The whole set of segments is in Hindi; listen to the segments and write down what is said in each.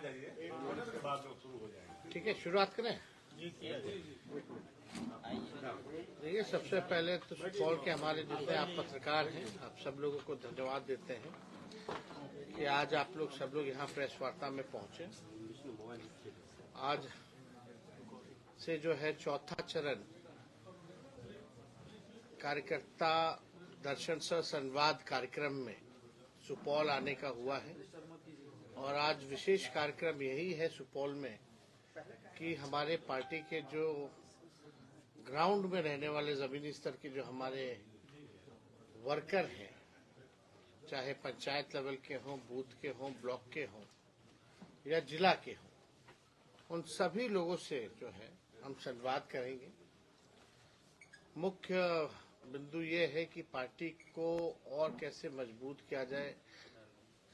जाइए, बाद में शुरू हो जाएगा। ठीक है, शुरुआत करें। देखिए, सबसे पहले तो सुपौल के हमारे जितने आप पत्रकार हैं, आप सब लोगों को धन्यवाद देते हैं कि आज आप लोग सब लोग यहाँ प्रेस वार्ता में पहुंचे। आज से जो है चौथा चरण कार्यकर्ता दर्शन सह संवाद कार्यक्रम में सुपौल आने का हुआ है और आज विशेष कार्यक्रम यही है सुपौल में कि हमारे पार्टी के जो ग्राउंड में रहने वाले जमीनी स्तर के जो हमारे वर्कर हैं, चाहे पंचायत लेवल के हों, बूथ के हों, ब्लॉक के हों या जिला के हों, उन सभी लोगों से जो है हम संवाद करेंगे। मुख्य बिंदु ये है कि पार्टी को और कैसे मजबूत किया जाए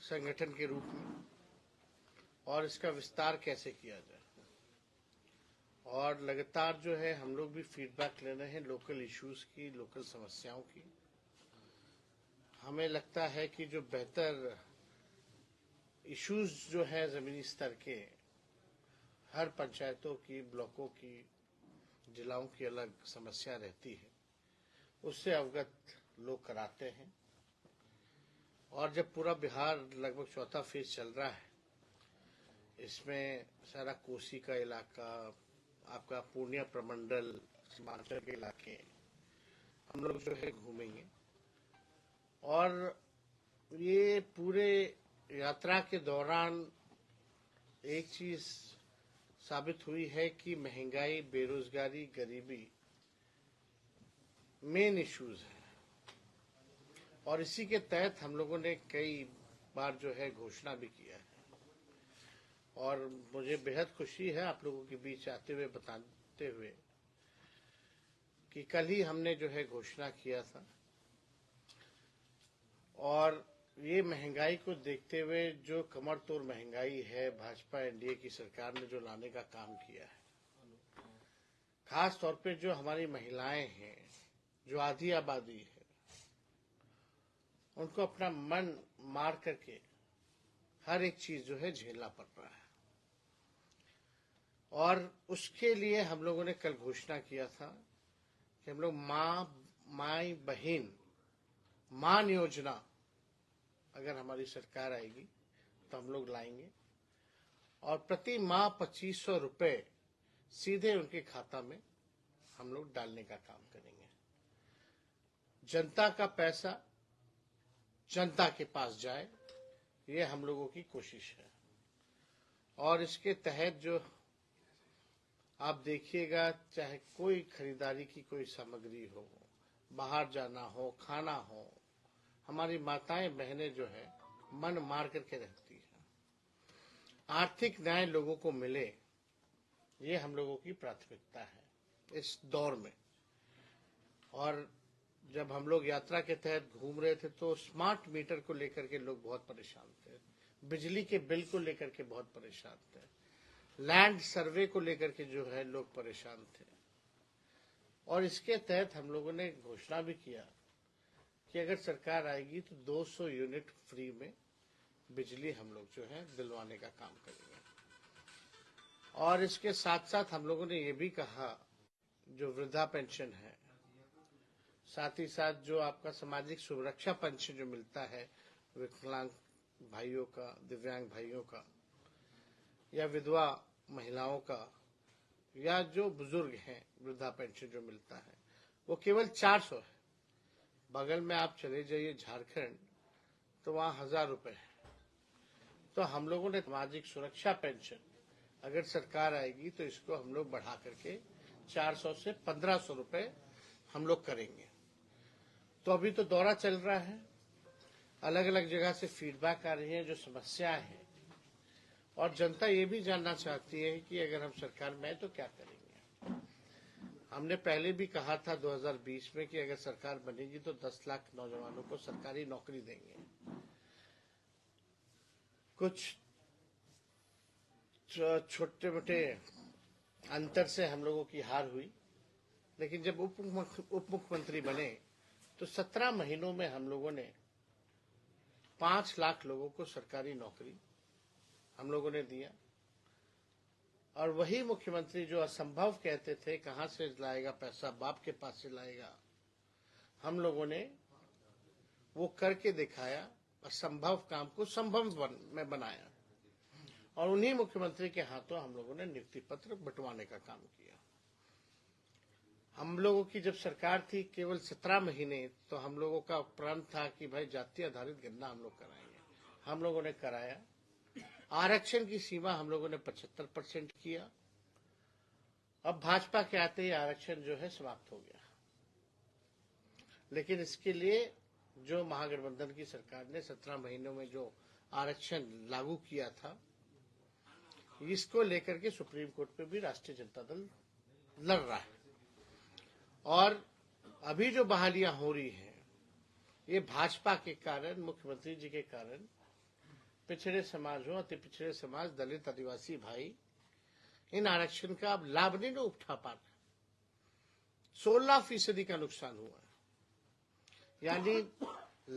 संगठन के रूप में और इसका विस्तार कैसे किया जाए। और लगातार जो है हम लोग भी फीडबैक ले रहे हैं लोकल इश्यूज की, लोकल समस्याओं की। हमें लगता है कि जो बेहतर इश्यूज जो है जमीनी स्तर के, हर पंचायतों की, ब्लॉकों की, जिलाओं की अलग समस्या रहती है, उससे अवगत लोग कराते हैं। और जब पूरा बिहार लगभग चौथा फेज चल रहा है, इसमें सारा कोसी का इलाका, आपका पूर्णिया प्रमंडल, सीमांचल के इलाके हम लोग जो है घूमेंगे। और ये पूरे यात्रा के दौरान एक चीज साबित हुई है कि महंगाई, बेरोजगारी, गरीबी मेन इश्यूज है और इसी के तहत हम लोगों ने कई बार जो है घोषणा भी किया है। और मुझे बेहद खुशी है आप लोगों के बीच आते हुए बताते हुए कि कल ही हमने जो है घोषणा किया था और ये महंगाई को देखते हुए जो कमर तोड़ महंगाई है, भाजपा एनडीए की सरकार ने जो लाने का काम किया है, खास तौर पे जो हमारी महिलाएं हैं, जो आधी आबादी है, उनको अपना मन मार करके हर एक चीज जो है झेलना पड़ रहा है। और उसके लिए हम लोगों ने कल घोषणा किया था कि हम लोग माई बहन मान योजना अगर हमारी सरकार आएगी तो हम लोग लाएंगे और प्रति माह 2500 रुपए सीधे उनके खाता में हम लोग डालने का काम करेंगे। जनता का पैसा जनता के पास जाए, ये हम लोगों की कोशिश है। और इसके तहत जो आप देखिएगा, चाहे कोई खरीदारी की कोई सामग्री हो, बाहर जाना हो, खाना हो, हमारी माताएं बहनें जो है मन मार करके रहती है। आर्थिक न्याय लोगों को मिले, ये हम लोगों की प्राथमिकता है इस दौर में। और जब हम लोग यात्रा के तहत घूम रहे थे तो स्मार्ट मीटर को लेकर के लोग बहुत परेशान थे, बिजली के बिल को लेकर के बहुत परेशान थे, लैंड सर्वे को लेकर के जो है लोग परेशान थे। और इसके तहत हम लोगों ने घोषणा भी किया कि अगर सरकार आएगी तो 200 यूनिट फ्री में बिजली हम लोग जो है दिलवाने का काम करेंगे। और इसके साथ साथ हम लोगों ने ये भी कहा, जो वृद्धा पेंशन है, साथ ही साथ जो आपका सामाजिक सुरक्षा पेंशन जो मिलता है विकलांग भाइयों का, दिव्यांग भाइयों का, या विधवा महिलाओं का, या जो बुजुर्ग हैं वृद्धा पेंशन जो मिलता है, वो केवल 400 है। बगल में आप चले जाइए झारखंड तो वहाँ 1000 रुपए है। तो हम लोगों ने सामाजिक सुरक्षा पेंशन अगर सरकार आएगी तो इसको हम लोग बढ़ा करके 400 से 1500 रुपए हम लोग करेंगे। तो अभी तो दौरा चल रहा है, अलग अलग जगह से फीडबैक आ रही है, जो समस्या है, और जनता ये भी जानना चाहती है कि अगर हम सरकार में आए तो क्या करेंगे। हमने पहले भी कहा था 2020 में कि अगर सरकार बनेगी तो 10 लाख नौजवानों को सरकारी नौकरी देंगे। कुछ छोटे मोटे अंतर से हम लोगों की हार हुई, लेकिन जब उप मुख्यमंत्री बने तो 17 महीनों में हम लोगों ने 5 लाख लोगों को सरकारी नौकरी हम लोगों ने दिया। और वही मुख्यमंत्री जो असंभव कहते थे, कहां से लाएगा पैसा, बाप के पास से लाएगा, हम लोगों ने वो करके दिखाया। असंभव काम को संभव में बनाया और उन्हीं मुख्यमंत्री के हाथों हम लोगों ने नियुक्ति पत्र बंटवाने का काम किया। हम लोगों की जब सरकार थी केवल 17 महीने, तो हम लोगों का प्रण था कि भाई जाति आधारित गणना हम लोग कराएंगे। हम लोगों ने कराया। आरक्षण की सीमा हम लोगों ने 75% किया। अब भाजपा के आते ही आरक्षण जो है समाप्त हो गया। लेकिन इसके लिए जो महागठबंधन की सरकार ने 17 महीनों में जो आरक्षण लागू किया था, इसको लेकर के सुप्रीम कोर्ट पे भी राष्ट्रीय जनता दल लड़ रहा है। और अभी जो बहालियां हो रही हैं, ये भाजपा के कारण, मुख्यमंत्री जी के कारण पिछड़े समाज हो, अति पिछड़े समाज, दलित, आदिवासी भाई इन आरक्षण का अब लाभ नहीं उठा पा रहे। 16% का नुकसान हुआ है। यानी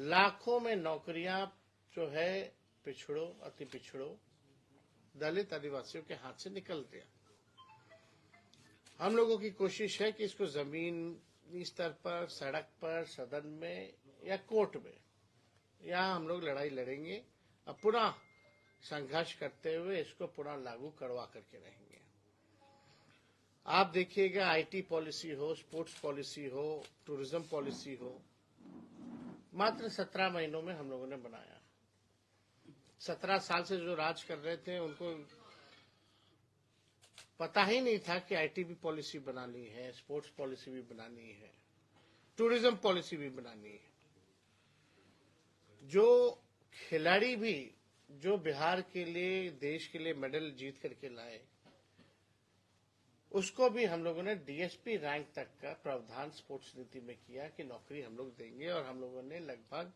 लाखों में नौकरियां जो है पिछड़ों, अति पिछड़ों, दलित, आदिवासियों के हाथ से निकल गया। हम लोगों की कोशिश है कि इसको जमीनी स्तर पर, सड़क पर, सदन में या कोर्ट में, यहाँ हम लोग लड़ाई लड़ेंगे। अब पुनः संघर्ष करते हुए इसको पुनः लागू करवा करके रहेंगे। आप देखिएगा, आईटी पॉलिसी हो, स्पोर्ट्स पॉलिसी हो, टूरिज्म पॉलिसी हो, मात्र 17 महीनों में हम लोगों ने बनाया। 17 साल से जो राज कर रहे थे उनको पता ही नहीं था कि आईटी भी पॉलिसी बनानी है, स्पोर्ट्स पॉलिसी भी बनानी है, टूरिज्म पॉलिसी भी बनानी है। जो खिलाड़ी भी जो बिहार के लिए, देश के लिए मेडल जीत करके लाए, उसको भी हम लोगों ने डीएसपी रैंक तक का प्रावधान स्पोर्ट्स नीति में किया कि नौकरी हम लोग देंगे। और हम लोगों ने लगभग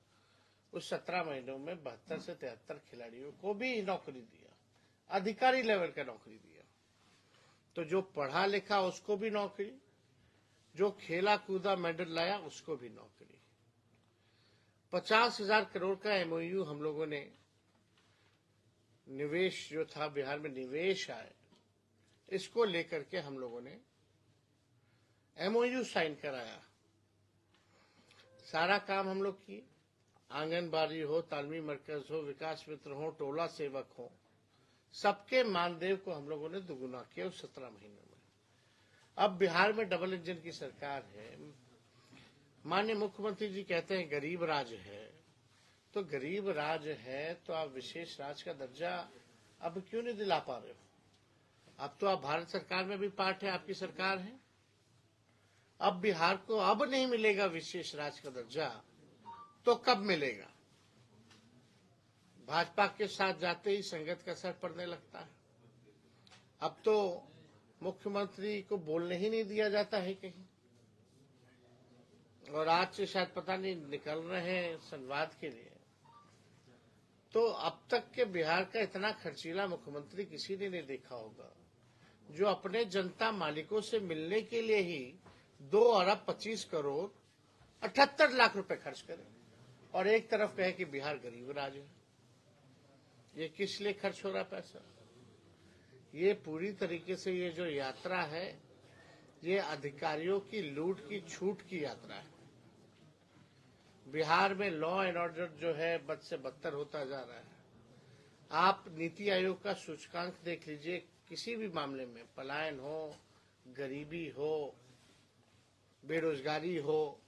उस 17 महीनों में 72 से 73 खिलाड़ियों को भी नौकरी दिया, अधिकारी लेवल का नौकरी दिया। तो जो पढ़ा लिखा उसको भी नौकरी, जो खेला कूदा मेडल लाया उसको भी नौकरी। 50,000 करोड़ का एमओयू हम लोगों ने, निवेश जो था बिहार में निवेश आए, इसको लेकर के हम लोगों ने एमओयू साइन कराया। सारा काम हम लोग किए। आंगनबाड़ी हो, तालमी मरकज हो, विकास मित्र हो, टोला सेवक हो, सबके मानदेय को हम लोगों ने दुगुना किया उस 17 महीनों में। अब बिहार में डबल इंजन की सरकार है। माननीय मुख्यमंत्री जी कहते हैं गरीब राज है, तो गरीब राज है तो आप विशेष राज का दर्जा अब क्यों नहीं दिला पा रहे हो? अब तो आप भारत सरकार में भी पार्ट है, आपकी सरकार है। अब बिहार को अब नहीं मिलेगा विशेष राज का दर्जा, तो कब मिलेगा? भाजपा के साथ जाते ही संगत का असर पड़ने लगता है। अब तो मुख्यमंत्री को बोलने ही नहीं दिया जाता है कहीं। और आज से शायद पता नहीं निकल रहे हैं संवाद के लिए। तो अब तक के बिहार का इतना खर्चीला मुख्यमंत्री किसी ने नहीं देखा होगा, जो अपने जनता मालिकों से मिलने के लिए ही 2 अरब 25 करोड़ 78 लाख रुपए खर्च करे और एक तरफ कहे कि बिहार गरीब राज्य है। ये किस लिए खर्च हो रहा पैसा? ये पूरी तरीके से ये जो यात्रा है, ये अधिकारियों की लूट की छूट की यात्रा है। बिहार में लॉ एंड ऑर्डर जो है बद से बदतर होता जा रहा है। आप नीति आयोग का सूचकांक देख लीजिए, किसी भी मामले में, पलायन हो, गरीबी हो, बेरोजगारी हो,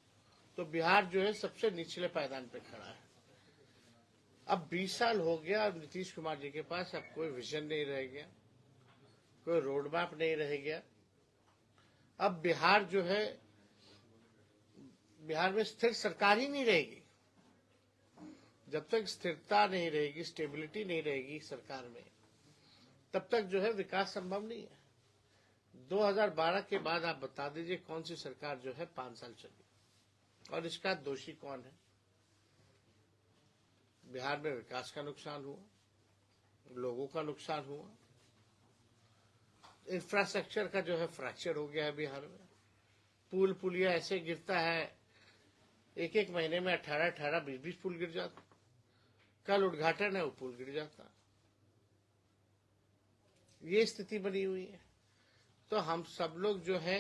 तो बिहार जो है सबसे निचले पायदान पे खड़ा है। अब 20 साल हो गया, अब नीतीश कुमार जी के पास अब कोई विजन नहीं रह गया, कोई रोड मैप नहीं रह गया। अब बिहार जो है, बिहार में स्थिर सरकार ही नहीं रहेगी। जब तक स्थिरता नहीं रहेगी, स्टेबिलिटी नहीं रहेगी सरकार में, तब तक जो है विकास संभव नहीं है। 2012 के बाद आप बता दीजिए कौन सी सरकार जो है 5 साल चली, और इसका दोषी कौन है? बिहार में विकास का नुकसान हुआ, लोगों का नुकसान हुआ, इंफ्रास्ट्रक्चर का जो है फ्रैक्चर हो गया है बिहार में। पुल पुलिया ऐसे गिरता है, एक महीने में 18, 20 पुल गिर जाता। कल उद्घाटन है, वो पुल गिर जाता। ये स्थिति बनी हुई है। तो हम सब लोग जो है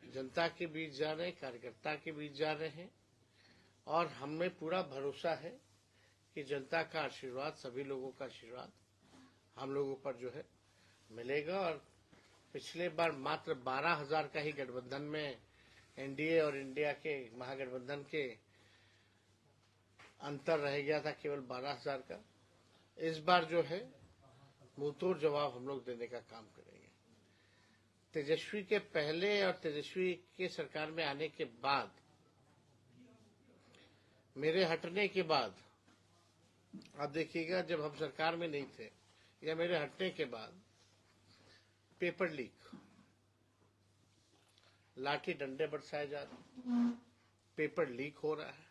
जनता के बीच जा रहे हैं, कार्यकर्ता के बीच जा रहे हैं, और हमें पूरा भरोसा है कि जनता का आशीर्वाद, सभी लोगों का आशीर्वाद हम लोगों पर जो है मिलेगा। और पिछले बार मात्र 12,000 का ही गठबंधन में एनडीए और इंडिया के महागठबंधन के अंतर रह गया था, केवल 12,000 का। इस बार जो है मुंहतोड़ जवाब हम लोग देने का काम करेंगे। तेजस्वी के पहले और तेजस्वी के सरकार में आने के बाद, मेरे हटने के बाद, आप देखिएगा जब हम सरकार में नहीं थे या मेरे हटने के बाद, पेपर लीक, लाठी डंडे बरसाए जा रहे, पेपर लीक हो रहा है।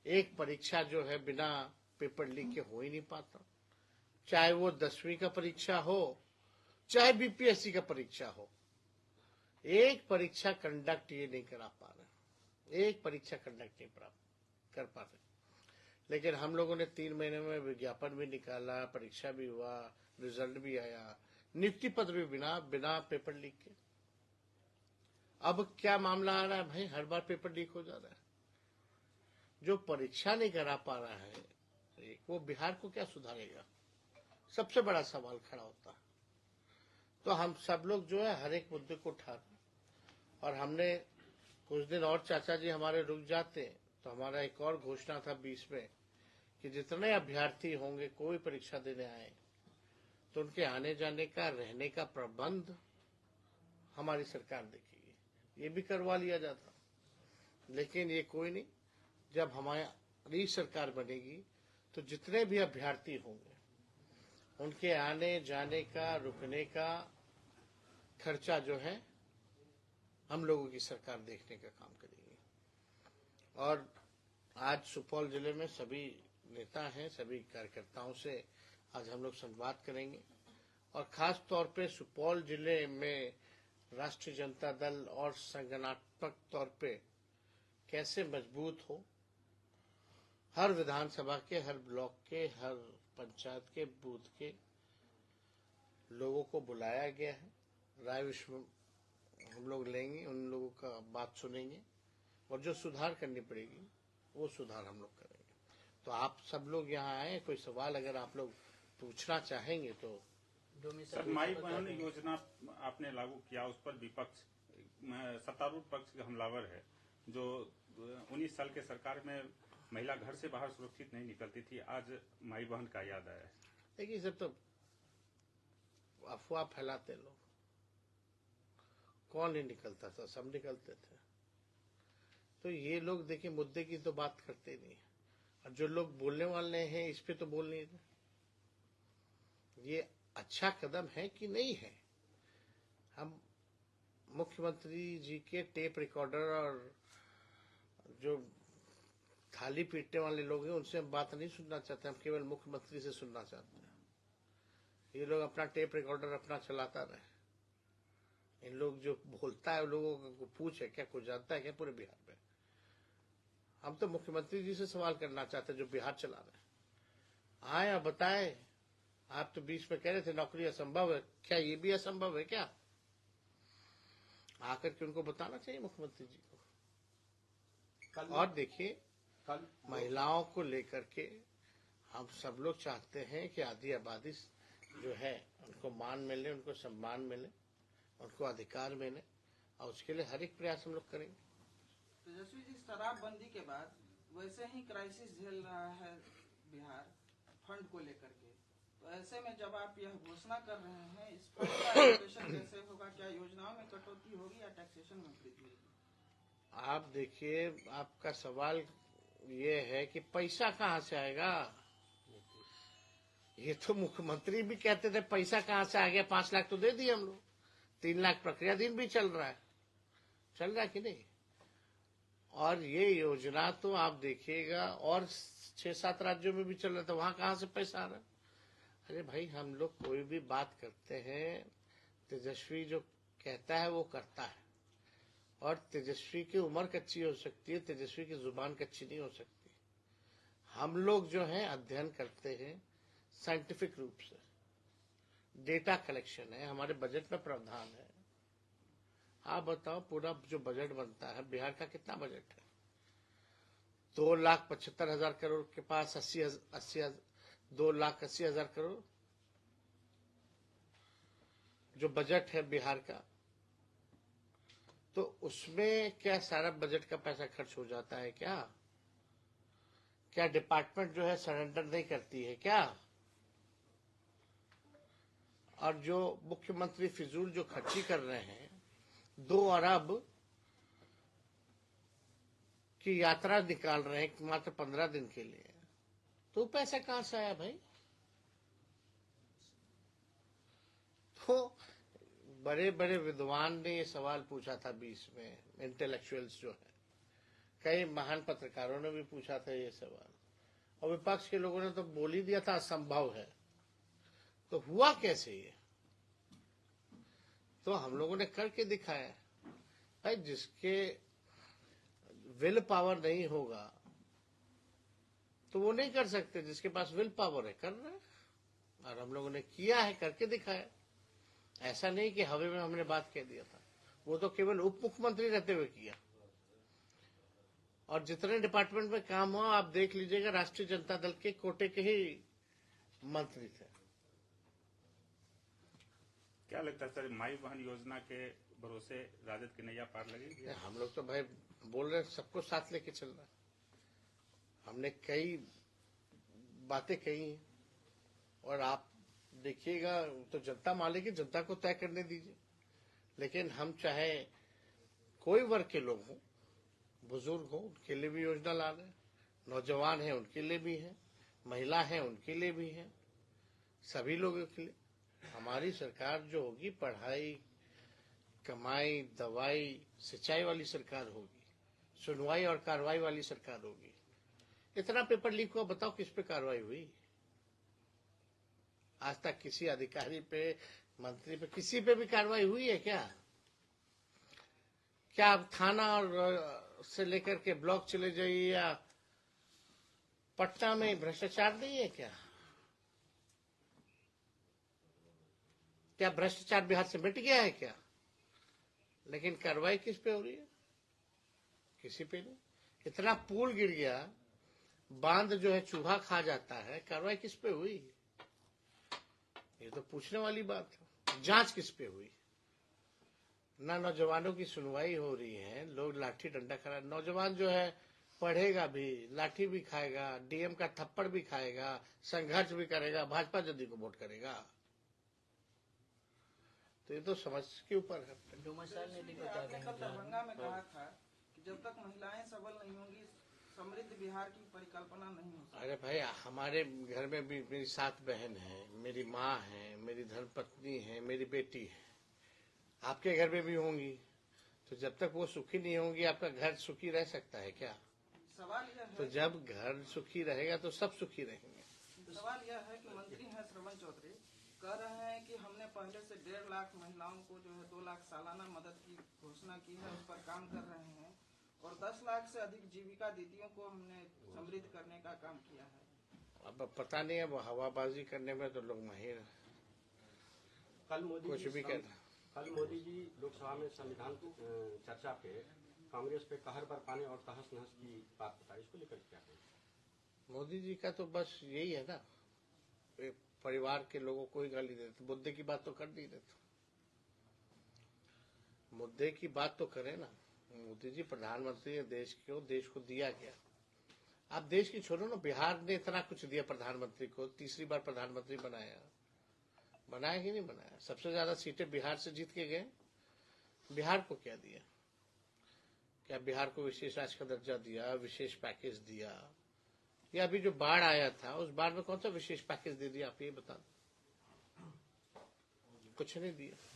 एक परीक्षा जो है बिना पेपर लीक के हो ही नहीं पाता, चाहे वो 10वीं का परीक्षा हो, चाहे बीपीएससी का परीक्षा हो। एक परीक्षा कंडक्ट ये नहीं करा पा रहे, एक परीक्षा कंडक्ट नहीं कर पा रहे। लेकिन हम लोगों ने 3 महीने में विज्ञापन भी निकाला, परीक्षा भी हुआ, रिजल्ट भी आया, नियुक्ति पत्र भी बिना पेपर लीक के। अब क्या मामला आ रहा है भाई, हर बार पेपर लीक हो जा रहा है। जो परीक्षा नहीं करा पा रहा है वो बिहार को क्या सुधारेगा, सबसे बड़ा सवाल खड़ा होता है। तो हम सब लोग जो है हर एक मुद्दे को उठा रहे, और हमने कुछ दिन और चाचा जी हमारे रुक जाते तो हमारा एक और घोषणा था 20 में कि जितने अभ्यर्थी होंगे कोई परीक्षा देने आए तो उनके आने जाने का, रहने का प्रबंध हमारी सरकार देखेगी। ये भी करवा लिया जाता, लेकिन ये कोई नहीं। जब हमारी सरकार बनेगी तो जितने भी अभ्यर्थी होंगे उनके आने जाने का, रुकने का खर्चा जो है हम लोगों की सरकार देखने का काम करेगी। और आज सुपौल जिले में सभी नेता हैं, सभी कार्यकर्ताओं से आज हम लोग संवाद करेंगे, और खास तौर पे सुपौल जिले में राष्ट्रीय जनता दल और संगठनात्मक तौर पे कैसे मजबूत हो। हर विधानसभा के, हर ब्लॉक के, हर पंचायत के बूथ के लोगों को बुलाया गया है, राय विश्व हम लोग लेंगे, उन लोगों का बात सुनेंगे, और जो सुधार करनी पड़ेगी वो सुधार हम लोग करेंगे। तो आप सब लोग यहाँ आए, कोई सवाल अगर आप लोग पूछना चाहेंगे तो। सर, माई बहन योजना आपने लागू किया, उस पर विपक्ष, सत्तारूढ़ पक्ष हमलावर है, जो 19 साल के सरकार में महिला घर से बाहर सुरक्षित नहीं निकलती थी, आज माई बहन का याद आया है। देखिए सब तो अफवाह फैलाते लोग, कौन नहीं निकलता था, सब निकलते थे। तो ये लोग देखिए मुद्दे की तो बात करते नहीं, और जो लोग बोलने वाले हैं इस पे तो बोल नहीं रहे। ये अच्छा कदम है कि नहीं है? हम मुख्यमंत्री जी के टेप रिकॉर्डर और जो थाली पीटने वाले लोग हैं उनसे हम बात नहीं सुनना चाहते, हम केवल मुख्यमंत्री से सुनना चाहते हैं। ये लोग अपना टेप रिकॉर्डर अपना चलाता रहे। इन लोग जो बोलता है लोगों को पूछे क्या कुछ जानता है क्या पूरे बिहार में? हम तो मुख्यमंत्री जी से सवाल करना चाहते हैं जो बिहार चला रहे हैं। आए और बताए, आप तो बीच में कह रहे थे नौकरी असंभव है, क्या ये भी असंभव है क्या? आकर के उनको बताना चाहिए मुख्यमंत्री जी को। और देखिए महिलाओं को लेकर के हम सब लोग चाहते हैं कि आदि आबादी जो है उनको मान मिले, उनको सम्मान मिले, उनको अधिकार मिले, और उसके लिए हर एक प्रयास हम लोग करेंगे। तेजस्वी जी, शराबबंदी के बाद वैसे ही क्राइसिस झेल रहा है बिहार फंड को लेकर के, तो ऐसे में जब आप यह घोषणा कर रहे हैं, इस फंड का एलोकेशन कैसे होगा? क्या योजनाओं में कटौती होगी या टैक्सेशन में वृद्धि होगी? आप देखिए, आपका सवाल ये है कि पैसा कहाँ से आएगा? ये तो मुख्यमंत्री भी कहते थे पैसा कहाँ से आ गया, 5 लाख तो दे दिए हम लोग, 3 लाख प्रक्रियाधीन भी चल रहा है कि नहीं? और ये योजना तो आप देखिएगा और 6-7 राज्यों में भी चल रहा था, वहां कहाँ से पैसा आ रहा है? अरे भाई, हम लोग कोई भी बात करते हैं, तेजस्वी जो कहता है वो करता है, और तेजस्वी की उम्र कच्ची हो सकती है, तेजस्वी की जुबान कच्ची नहीं हो सकती। हम लोग जो है अध्ययन करते हैं साइंटिफिक रूप से, डेटा कलेक्शन है, हमारे बजट में प्रावधान है। आप बताओ पूरा जो बजट बनता है बिहार का कितना बजट है? 2,75,000 करोड़ के पास 2,80,000 करोड़ जो बजट है बिहार का, तो उसमें क्या सारा बजट का पैसा खर्च हो जाता है क्या? क्या डिपार्टमेंट जो है सरेंडर नहीं करती है क्या? और जो मुख्यमंत्री फिजूल जो खर्ची कर रहे हैं, 2 अरब की यात्रा निकाल रहे हैं मात्र 15 दिन के लिए, तो पैसा कहां से आया भाई? तो बड़े बड़े विद्वान ने ये सवाल पूछा था 20 में, इंटेलेक्चुअल्स जो है, कई महान पत्रकारों ने भी पूछा था ये सवाल, और विपक्ष के लोगों ने तो बोल ही दिया था असंभव है। तो हुआ कैसे ये? तो हम लोगों ने करके दिखाया भाई। जिसके विल पावर नहीं होगा तो वो नहीं कर सकते, जिसके पास विल पावर है कर रहे हैं, और हम लोगों ने किया है, करके दिखाया। ऐसा नहीं कि हवा में हमने बात कह दिया था, वो तो केवल उप मुख्यमंत्री रहते हुए किया। और जितने डिपार्टमेंट में काम हुआ आप देख लीजिएगा, राष्ट्रीय जनता दल के कोटे के ही मंत्री थे। क्या लगता है सर, माई बहन योजना के भरोसे राजद की नैया पार लगेगी? हम लोग तो भाई बोल रहे हैं सबको साथ लेके चल रहा है। हमने कई बातें कही हैं, और आप देखिएगा तो जनता मालेगी, जनता को तय करने दीजिए। लेकिन हम चाहे कोई वर्ग के लोग हों, बुजुर्ग हो, उनके लिए भी योजना ला रहे हैं, नौजवान हैं उनके लिए भी है, महिला हैं उनके लिए भी है, सभी लोगों के लिए। हमारी सरकार जो होगी पढ़ाई, कमाई, दवाई, सिंचाई वाली सरकार होगी, सुनवाई और कार्रवाई वाली सरकार होगी। इतना पेपर लीक हुआ, बताओ किस पे कार्रवाई हुई? आज तक किसी अधिकारी पे, मंत्री पे, किसी पे भी कार्रवाई हुई है क्या? क्या आप थाना और से लेकर के ब्लॉक चले जाइए, या पटना में भ्रष्टाचार नहीं है क्या? क्या भ्रष्टाचार बिहार से मिट गया है क्या? लेकिन कार्रवाई किस पे हो रही है? किसी पे नहीं। इतना पुल गिर गया, बांध जो है चूहा खा जाता है, कार्रवाई किस पे हुई? ये तो पूछने वाली बात है। जांच किस पे हुई? ना नौजवानों की सुनवाई हो रही है, लोग लाठी डंडा खा, नौजवान जो है पढ़ेगा भी, लाठी भी खाएगा, डीएम का थप्पड़ भी खाएगा, संघर्ष भी करेगा, भाजपा जदयू को वोट करेगा। तो ये तो समझ के ऊपर है। आपने कल दरभंगा में कहा था कि जब तक महिलाएं सबल नहीं होंगी समृद्ध बिहार की परिकल्पना नहीं हो सकती। अरे भाई, हमारे घर में भी मेरी 7 बहन है, मेरी माँ है, मेरी धर्मपत्नी है, मेरी बेटी है, आपके घर में भी होंगी। तो जब तक वो सुखी नहीं होंगी, आपका घर सुखी रह सकता है क्या? सवाल यह है, तो जब घर सुखी रहेगा तो सब सुखी रहेंगे। सवाल यह है कि मंत्री हैं श्रवण चौधरी कह रहे हैं कि हमने पहले से 1.5 लाख महिलाओं को जो है 2 लाख सालाना मदद की घोषणा की है, उस पर काम कर रहे हैं, और 10 लाख से अधिक जीविका दीदियों को हमने समृद्ध करने का काम किया है। अब पता नहीं है, वो हवाबाजी करने में तो लोग माहिर हैं, कुछ भी कर। कल मोदी जी लोकसभा में संविधान चर्चा पे कांग्रेस पे कहर बरपाने और तहस नहस की बात बताई, इसको लेकर क्या कहें? मोदी जी का तो बस यही है ना, परिवार के लोगों को ही गाली देते, मुद्दे की बात तो कर नहीं देते। मुद्दे की बात तो करें ना। मोदी जी प्रधानमंत्री है देश को दिया क्या? आप देश की छोड़ो ना, बिहार ने इतना कुछ दिया प्रधानमंत्री को, तीसरी बार प्रधानमंत्री बनाया कि नहीं बनाया? सबसे ज्यादा सीटें बिहार से जीत के गए। बिहार को क्या दिया? क्या बिहार को विशेष राज्य का दर्जा दिया, विशेष पैकेज दिया? या अभी जो बाढ़ आया था उस बाढ़ में कौन सा विशेष पैकेज दे दिया? आप ये बता दो। कुछ नहीं दिया।